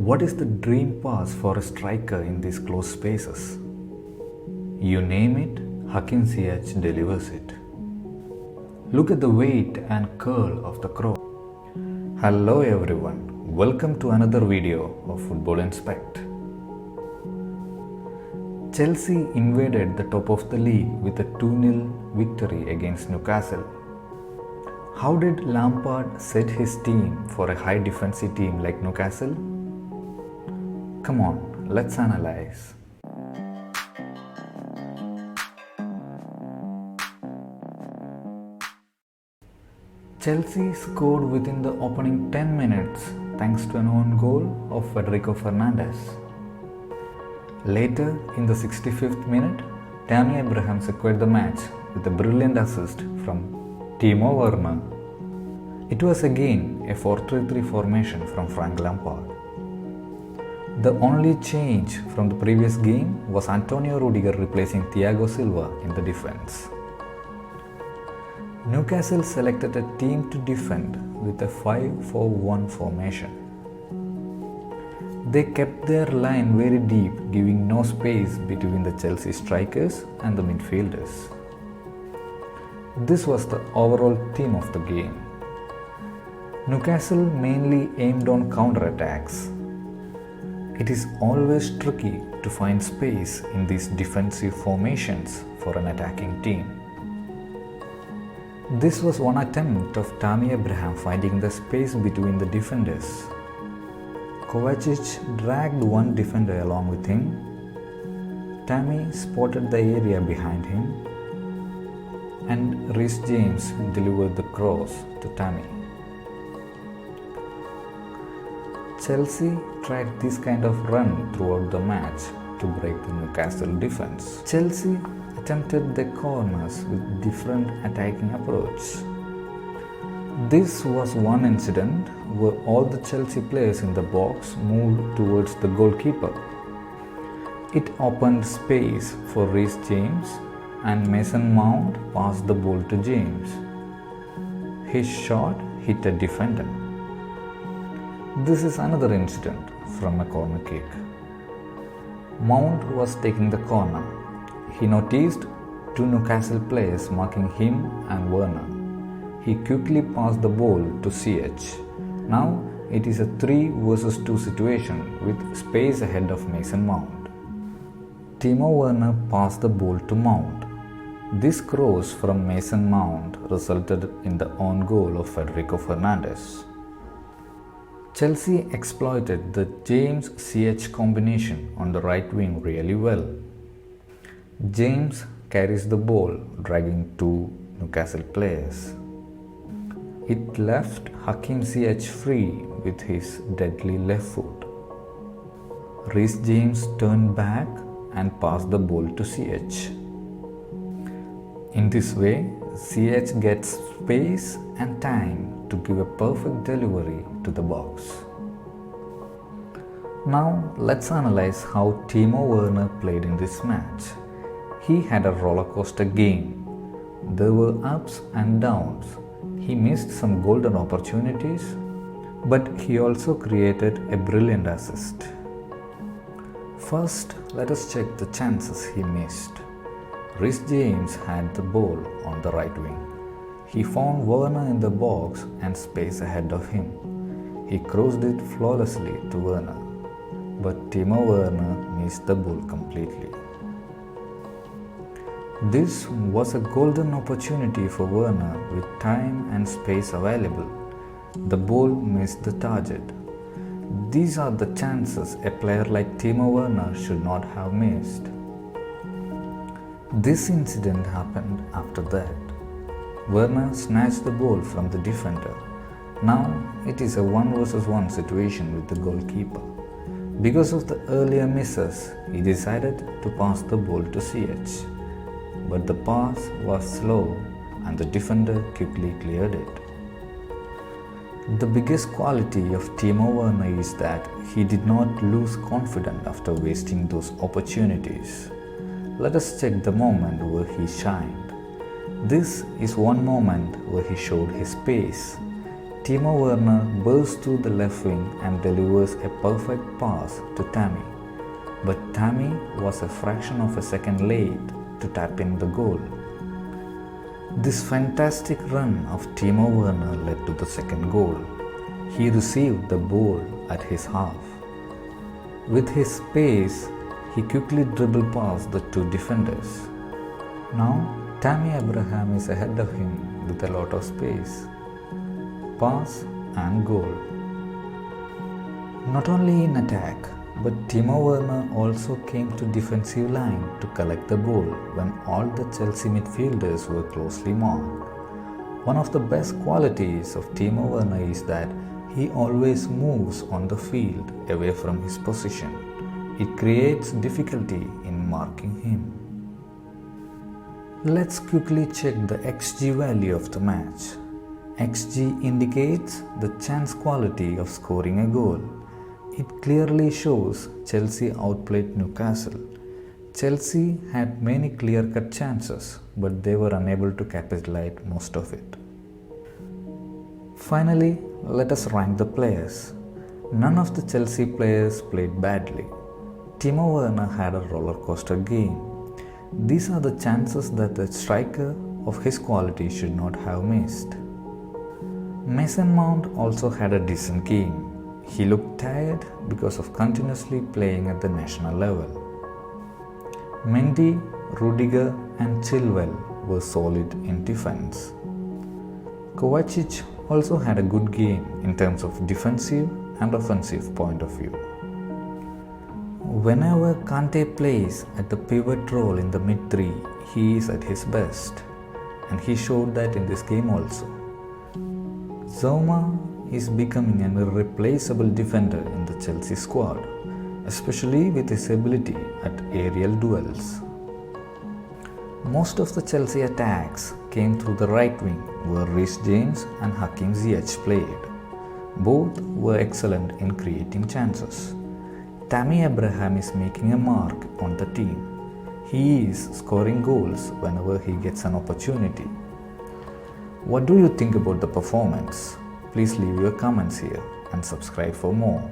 What is the dream pass for a striker in these close spaces? You name it, Hakim Ziyech delivers it. Look at the weight and curl of the cross. Hello everyone, welcome to another video of Football Inspect. Chelsea invaded the top of the league with a 2-0 victory against Newcastle. How did Lampard set his team for a high defensive team like Newcastle? Come on, let's analyze. Chelsea scored within the opening 10 minutes thanks to an own goal of Federico Fernandez. Later, in the 65th minute, Tammy Abraham secured the match with a brilliant assist from Timo Werner. It was again a 4-3-3 formation from Frank Lampard. The only change from the previous game was Antonio Rudiger replacing Thiago Silva in the defense. Newcastle selected a team to defend with a 5-4-1 formation. They kept their line very deep, giving no space between the Chelsea strikers and the midfielders. This was the overall theme of the game. Newcastle mainly aimed on counter-attacks. It is always tricky to find space in these defensive formations for an attacking team. This was one attempt of Tammy Abraham finding the space between the defenders. Kovacic dragged one defender along with him. Tammy spotted the area behind him, and Ziyech-James delivered the cross to Tammy. Chelsea tried this kind of run throughout the match to break the Newcastle defense. Chelsea attempted the corners with different attacking approach. This was one incident where all the Chelsea players in the box moved towards the goalkeeper. It opened space for Ziyech-James and Mason Mount passed the ball to James. His shot hit a defender. This is another incident from a corner kick. Mount was taking the corner. He noticed two Newcastle players marking him and Werner. He quickly passed the ball to Ziyech. Now it is a 3 versus 2 situation with space ahead of Mason Mount. Timo Werner passed the ball to Mount. This cross from Mason Mount resulted in the own goal of Federico Fernandez. Chelsea exploited the James-Ziyech combination on the right wing really well. James carries the ball, dragging two Newcastle players. It left Hakim Ziyech free with his deadly left foot. Ziyech-James turned back and passed the ball to Ziyech. In this way, Ziyech gets space and time to give a perfect delivery to the box. Now let's analyze how Timo Werner played in this match. He had a rollercoaster game. There were ups and downs. He missed some golden opportunities, but he also created a brilliant assist. First, let us check the chances he missed. Ziyech-James had the ball on the right wing. He found Werner in the box and space ahead of him. He crossed it flawlessly to Werner, but Timo Werner missed the ball completely. This was a golden opportunity for Werner with time and space available. The ball missed the target. These are the chances a player like Timo Werner should not have missed. This incident happened after that. Werner snatched the ball from the defender. Now it is a 1 versus 1 situation with the goalkeeper. Because of the earlier misses, he decided to pass the ball to Ziyech. But the pass was slow and the defender quickly cleared it. The biggest quality of Timo Werner is that he did not lose confidence after wasting those opportunities. Let us check the moment where he shined. This is one moment where he showed his pace. Timo Werner bursts through the left wing and delivers a perfect pass to Tammy. But Tammy was a fraction of a second late to tap in the goal. This fantastic run of Timo Werner led to the second goal. He received the ball at his half. With his pace, he quickly dribbled past the two defenders. Now, Tammy Abraham is ahead of him with a lot of space. Pass and goal. Not only in attack, but Timo Werner also came to defensive line to collect the ball when all the Chelsea midfielders were closely marked. One of the best qualities of Timo Werner is that he always moves on the field away from his position. It creates difficulty in marking him. Let's quickly check the XG value of the match. XG indicates the chance quality of scoring a goal. It clearly shows Chelsea outplayed Newcastle. Chelsea had many clear-cut chances, but they were unable to capitalize most of it. Finally, let us rank the players. None of the Chelsea players played badly. Timo Werner had a roller coaster game. These are the chances that the striker of his quality should not have missed. Mason Mount also had a decent game. He looked tired because of continuously playing at the national level. Mendy, Rudiger and Chilwell were solid in defense. Kovacic also had a good game in terms of defensive and offensive point of view. Whenever Kante plays at the pivot role in the mid-three, he is at his best, and he showed that in this game also. Zouma is becoming an irreplaceable defender in the Chelsea squad, especially with his ability at aerial duels. Most of the Chelsea attacks came through the right wing where Ziyech-James and Hakim Ziyech played. Both were excellent in creating chances. Tammy Abraham is making a mark on the team. He is scoring goals whenever he gets an opportunity. What do you think about the performance? Please leave your comments here and subscribe for more.